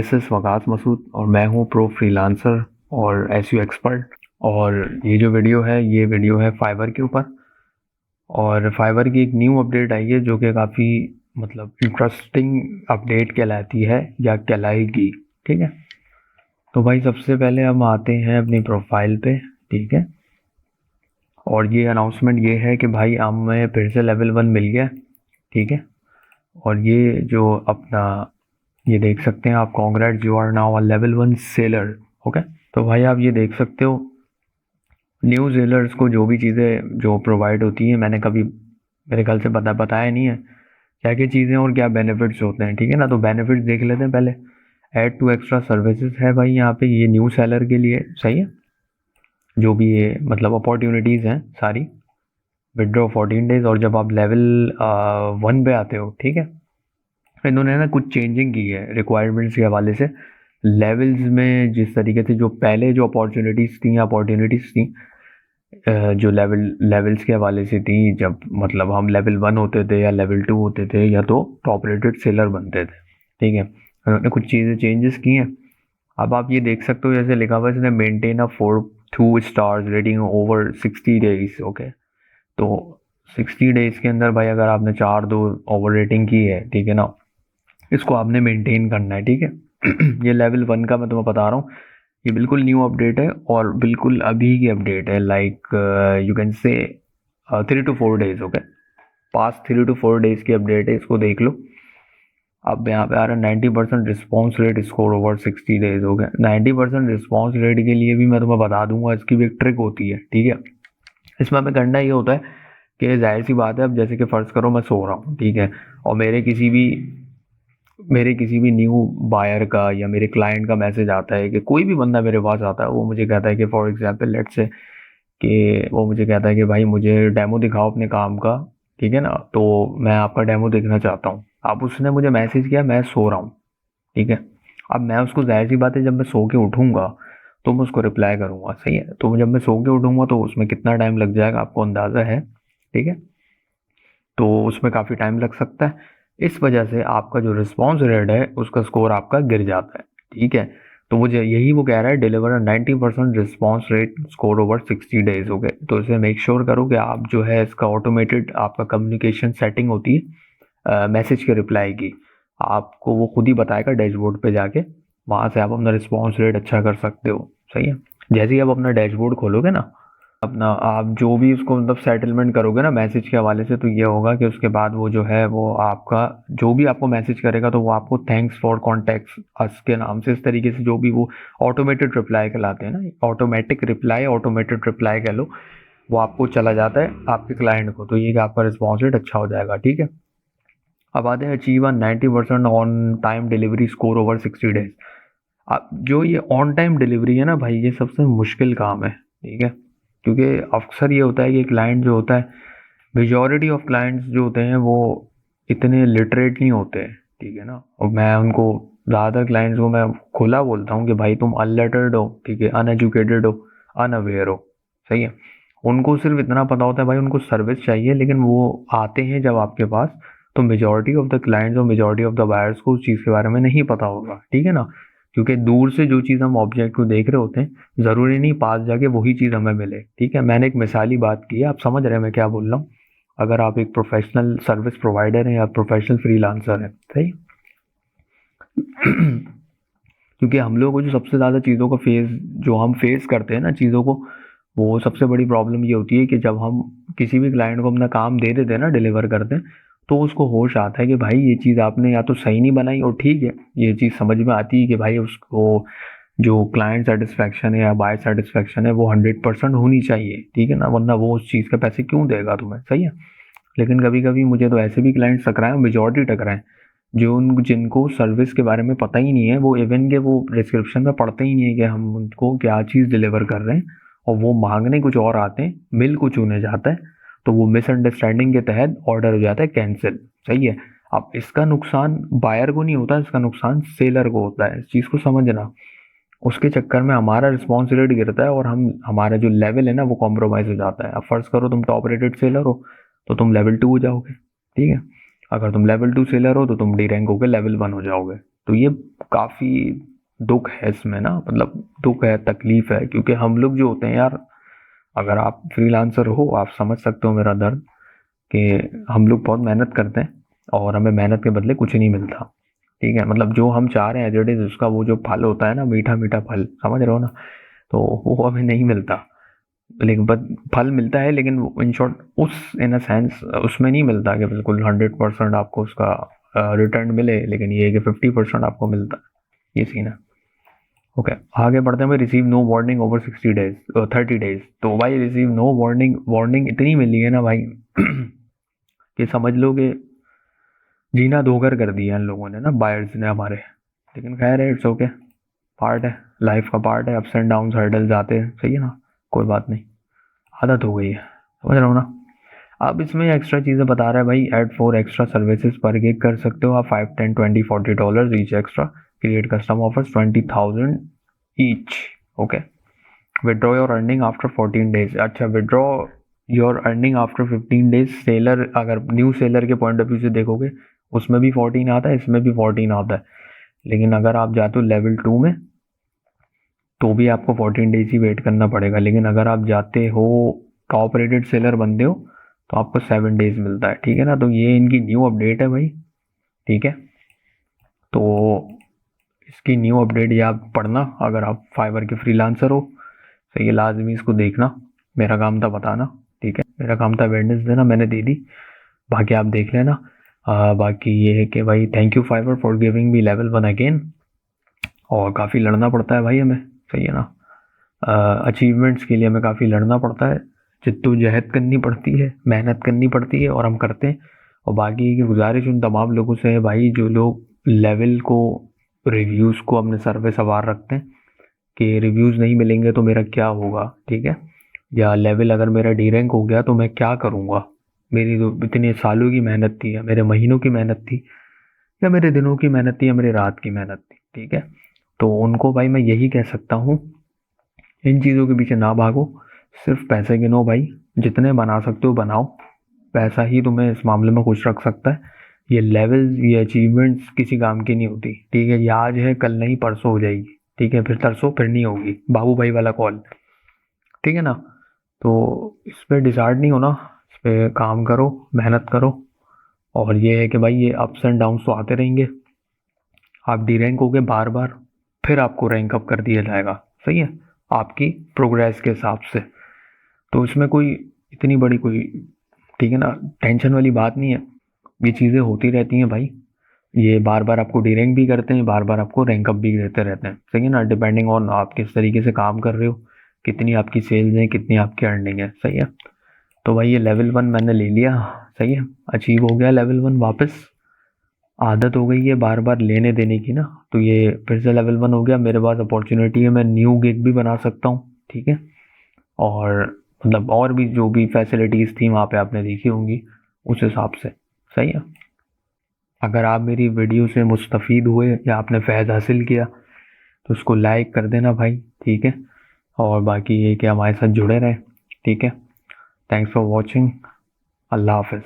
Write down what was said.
This is Waqas Masood और मैं हूँ प्रो फ्रीलांसर और एसईओ एक्सपर्ट। और ये जो वीडियो है फाइवर के ऊपर। और फाइवर की एक न्यू अपडेट आई है जो कि काफ़ी मतलब इंटरेस्टिंग अपडेट कहलाती है या कहलाएगी। ठीक है, तो भाई सबसे पहले हम आते हैं अपनी प्रोफाइल पे। ठीक है, और ये अनाउंसमेंट ये है कि भाई हमें फिर से लेवल 1 मिल गया। ठीक है, और ये जो अपना ये देख सकते हैं आप, congrats you are now a level 1 seller. Okay, तो भाई आप ये देख सकते हो न्यू सेलर्स को जो भी चीज़ें जो प्रोवाइड होती हैं, मैंने कभी मेरे ख्याल से बताया नहीं है क्या क्या चीज़ें और क्या बेनिफिट्स होते हैं। ठीक है ना, तो बेनिफिट्स देख लेते हैं पहले। ऐड टू एक्स्ट्रा सर्विसेज है भाई यहाँ पे, ये न्यू सेलर के लिए सही है। जो भी ये मतलब अपॉर्चुनिटीज़ हैं सारी, विड्रॉ 14 डेज। और जब आप लेवल 1 पे आते हो, ठीक है, इन्होंने ना कुछ चेंजिंग की है रिक्वायरमेंट्स के हवाले से। लेवल्स में जिस तरीके से जो पहले जो अपॉर्चुनिटीज़ थी जो लेवल्स के हवाले से थी, जब मतलब हम लेवल 1 होते थे या लेवल 2 होते थे या तो टॉप रेटेड सेलर बनते थे। ठीक है, उन्होंने कुछ चीज़ें चेंजेस की हैं। अब आप ये देख सकते हो जैसे लिखा हुआ है इसने maintain a 2 stars rating over 60 days. Okay, तो 60 डेज के अंदर भाई अगर आपने 4-2 ओवर रेटिंग की है, ठीक है ना, इसको आपने मेंटेन करना है। ठीक है ये लेवल 1 का मैं तुम्हें बता रहा हूँ, ये बिल्कुल न्यू अपडेट है और बिल्कुल अभी की अपडेट है। Like you can say 3 to 4 days. Okay, past 3 to 4 days की अपडेट है, इसको देख लो। अब यहाँ पे आ रहा है 90% response rate score over 60 days. हो गया 90% रिस्पॉन्स रेट के लिए भी मैं तुम्हें बता दूंगा, इसकी भी एक ट्रिक होती है। ठीक है, इसमें हमें करना ये होता है कि जाहिर सी बात है, अब जैसे कि फ़र्ज़ करो मैं सो रहा हूँ, ठीक है, और मेरे किसी भी न्यू बायर का या मेरे क्लाइंट का मैसेज आता है कि कोई भी बंदा मेरे पास आता है, वो मुझे कहता है कि फॉर एग्जांपल लेट्स से कि वो मुझे कहता है कि भाई मुझे डेमो दिखाओ अपने काम का। ठीक है ना, तो मैं आपका डेमो देखना चाहता हूँ। अब उसने मुझे मैसेज किया, मैं सो रहा हूँ। ठीक है, अब मैं उसको जाहिर सी बात है जब मैं सो के उठूँगा तो मैं उसको रिप्लाई करूँगा। सही है, तो जब मैं सो के उठूँगा तो उसमें कितना टाइम लग जाएगा आपको अंदाज़ा है। ठीक है, तो उसमें काफ़ी टाइम लग सकता है। इस वजह से आपका जो रिस्पॉन्स रेट है उसका स्कोर आपका गिर जाता है। ठीक है, तो मुझे यही वो कह रहा है, deliver 90% response rate score over 60 days. हो गए, तो इसे मेक श्योर करो कि आप जो है इसका ऑटोमेटेड आपका कम्युनिकेशन सेटिंग होती है मैसेज के रिप्लाई की, आपको वो खुद ही बताएगा डैशबोर्ड पे जाके। वहाँ से आप अपना रिस्पॉन्स रेट अच्छा कर सकते हो। सही है, जैसे ही आप अपना डैशबोर्ड खोलोगे ना, अपना आप जो भी उसको मतलब सेटलमेंट करोगे ना मैसेज के हवाले से, तो ये होगा कि उसके बाद वो जो है वो आपका जो भी आपको मैसेज करेगा तो वो आपको थैंक्स फॉर कॉन्टेक्ट्स अस के नाम से, इस तरीके से जो भी वो ऑटोमेटेड रिप्लाई कहलाते हैं ना, ऑटोमेटेड रिप्लाई कह लो, वो आपको चला जाता है आपके क्लाइंट को। तो ये कि आपका रिस्पॉन्स रेट अच्छा हो जाएगा। ठीक है, अब आते हैं achieve 90% on time delivery score over 60 days. अब जो ये ऑन टाइम डिलीवरी है ना भाई, ये सबसे मुश्किल काम है। ठीक है, क्योंकि अक्सर ये होता है कि क्लाइंट जो होता है, मेजॉरिटी ऑफ क्लाइंट्स जो होते हैं वो इतने लिटरेट नहीं होते हैं। ठीक है ना, और मैं उनको ज़्यादातर क्लाइंट्स को मैं खुला बोलता हूँ कि भाई तुम अनलेटर्ड हो, ठीक है, अनएजुकेटेड हो, अनअवेयर हो। सही है, उनको सिर्फ इतना पता होता है भाई उनको सर्विस चाहिए, लेकिन वो आते हैं जब आपके पास, तो मेजॉरिटी ऑफ द क्लाइंट्स और मेजॉरिटी ऑफ द बायर्स को उस चीज़ के बारे में नहीं पता होगा। ठीक है ना, क्योंकि दूर से जो चीज़ हम ऑब्जेक्ट को देख रहे होते हैं, ज़रूरी नहीं पास जाके वही चीज़ हमें मिले। ठीक है, मैंने एक मिसाली बात की है, आप समझ रहे हैं मैं क्या बोल रहा हूँ। अगर आप एक प्रोफेशनल सर्विस प्रोवाइडर हैं या प्रोफेशनल फ्रीलांसर हैं, सही क्योंकि हम लोग को जो सबसे ज़्यादा चीज़ों का जो हम फेस करते हैं ना चीज़ों को, वो सबसे बड़ी प्रॉब्लम ये होती है कि जब हम किसी भी क्लाइंट को अपना काम दे देते हैं ना, डिलीवर करते हैं, तो उसको होश आता है कि भाई ये चीज़ आपने या तो सही नहीं बनाई, और ठीक है ये चीज़ समझ में आती है कि भाई उसको जो क्लाइंट सेटिस्फेक्शन है या बाय सेटिस्फेक्शन है वो 100% होनी चाहिए। ठीक है ना, वरना वो उस चीज़ के पैसे क्यों देगा तुम्हें। सही है, लेकिन कभी कभी मुझे तो ऐसे भी क्लाइंट टकराए, मेजॉरिटी टकराए, जो उन जिनको सर्विस के बारे में पता ही नहीं है, वो इवन के वो डिस्क्रिप्शन में पढ़ते ही नहीं है कि हम उनको क्या चीज़ डिलीवर कर रहे हैं, और वो मांगने कुछ और आते हैं, मिल कुछ उन्हें जाता है, तो वो मिसअंडरस्टैंडिंग के तहत ऑर्डर हो जाता है कैंसिल। सही है, अब इसका नुकसान बायर को नहीं होता, इसका नुकसान सेलर को होता है, इस चीज़ को समझना। उसके चक्कर में हमारा रिस्पॉन्स रेट गिरता है और हमारा जो लेवल है ना वो कॉम्प्रोमाइज़ हो जाता है। अब फर्ज करो तुम टॉप रेटेड सेलर हो तो तुम लेवल 2 हो जाओगे। ठीक है, अगर तुम लेवल 2 सेलर हो तो तुम डी रैंक होकर लेवल 1 हो जाओगे। तो ये काफ़ी दुख है इसमें ना, मतलब दुख है, तकलीफ है, क्योंकि हम लोग जो होते हैं यार, अगर आप फ्रीलांसर हो आप समझ सकते हो मेरा दर्द, कि हम लोग बहुत मेहनत करते हैं और हमें मेहनत के बदले कुछ नहीं मिलता। ठीक है, मतलब जो हम चाह रहे हैं एज इट इज, उसका वो जो फल होता है ना, मीठा मीठा फल, समझ रहे हो ना, तो वो हमें नहीं मिलता। लेकिन बस फल मिलता है, लेकिन इन शॉर्ट उस इन अ सेंस उसमें नहीं मिलता कि बिल्कुल 100% आपको उसका रिटर्न मिले, लेकिन ये है कि 50% आपको मिलता है, ये सीन है। ओके, आगे बढ़ते हैं भाई। Receive no warning over 60 days 30 days. तो भाई रिसीव नो वार्निंग, वार्निंग इतनी मिली है ना भाई कि समझ लो कि जीना धोकर कर दिया इन लोगों ने ना, बायर्स ने हमारे। लेकिन खैर है, इट्स ओके, पार्ट है, लाइफ का पार्ट है, अप्स एंड डाउन हर्डल्स आते हैं, सही है ना, कोई बात नहीं, आदत हो गई है, समझ रहा हूँ ना। अब इसमें एक्स्ट्रा चीज़ें बता रहा है भाई, ऐड 4 एक्स्ट्रा सर्विसेज पर गिग कर सकते हो आप, 5 10 20 40 dollar each extra, create custom offers 20,000 each. Okay, withdraw your earning after 14 days. अच्छा, withdraw your earning after 15 days. Seller, अगर न्यू सेलर के पॉइंट ऑफ व्यू से देखोगे, उसमें भी 14 आता है, इसमें भी 14 आता है। लेकिन अगर आप जाते हो लेवल 2 में, तो भी आपको 14 डेज ही वेट करना पड़ेगा। लेकिन अगर आप जाते हो टॉप रेटेड सेलर बनते हो, तो आपको 7 डेज मिलता है। ठीक है ना, तो ये इनकी न्यू अपडेट है भाई। ठीक है, तो इसकी न्यू अपडेट ये आप पढ़ना, अगर आप फाइवर के फ्रीलांसर हो तो ये लाजमी इसको देखना। मेरा काम था बताना, ठीक है, मेरा काम था अवेयरनेस देना, मैंने दे दी, बाकी आप देख लेना। बाकी ये है कि भाई thank you Fiverr for giving me level 1 again. और काफ़ी लड़ना पड़ता है भाई हमें, सही है ना, अचीवमेंट्स के लिए हमें काफ़ी लड़ना पड़ता है, जिद्दोजहद करनी पड़ती है, मेहनत करनी पड़ती है, और हम करते हैं। और बाकी की गुजारिश उन तमाम लोगों से है भाई, जो लोग लेवल को, रिव्यूज़ को अपने सर पे सवार रखते हैं कि रिव्यूज़ नहीं मिलेंगे तो मेरा क्या होगा, ठीक है, या लेवल अगर मेरा डी रैंक हो गया तो मैं क्या करूँगा, मेरी तो इतने सालों की मेहनत थी, या मेरे महीनों की मेहनत थी, या मेरे दिनों की मेहनत थी, या मेरी रात की मेहनत थी, ठीक है। तो उनको भाई मैं यही कह सकता हूँ, इन चीज़ों के पीछे ना भागो, सिर्फ पैसे गिनो भाई, जितने बना सकते हो बनाओ, पैसा ही तुम्हें इस मामले में खुश रख सकता है। ये लेवल्स, ये अचीवमेंट्स किसी काम की नहीं होती, ठीक है, ये आज है कल नहीं परसों हो जाएगी, ठीक है, फिर तरसों फिर नहीं होगी, बाबू भाई वाला कॉल, ठीक है ना। तो इस पर डिसाइड नहीं होना, इस पर काम करो, मेहनत करो। और ये है कि भाई ये अप्स एंड डाउन्स तो आते रहेंगे, आप डी रैंक हो गए बार बार, फिर आपको रैंक अप कर दिया जाएगा, सही है, आपकी प्रोग्रेस के हिसाब से। तो इसमें कोई इतनी बड़ी कोई, ठीक है ना, टेंशन वाली बात नहीं है, ये चीज़ें होती रहती हैं भाई। ये बार बार आपको डी रैंक भी करते हैं, बार बार आपको रैंक अप भी देते रहते हैं, सही है ना, डिपेंडिंग ऑन आप किस तरीके से काम कर रहे हो, कितनी आपकी सेल्स है, कितनी आपकी अर्निंग है, सही है। तो भाई ये लेवल 1 मैंने ले लिया, सही है, अचीव हो गया लेवल 1 वापस। आदत हो गई है बार बार लेने देने की ना, तो ये फिर से लेवल 1 हो गया, मेरे पास अपॉर्चुनिटी है, मैं न्यू गिग भी बना सकता हूँ, ठीक है। और मतलब और भी जो भी फैसिलिटीज़ थी वहाँ पे आपने देखी होंगी, उस हिसाब से, सही है। अगर आप मेरी वीडियो से मुस्तफ़ीद हुए या आपने फ़ैज़ हासिल किया, तो उसको लाइक कर देना भाई, ठीक है। और बाकी ये कि हमारे साथ जुड़े रहें, ठीक है। थैंक्स फॉर वॉचिंग, अल्लाह हाफ़िज़।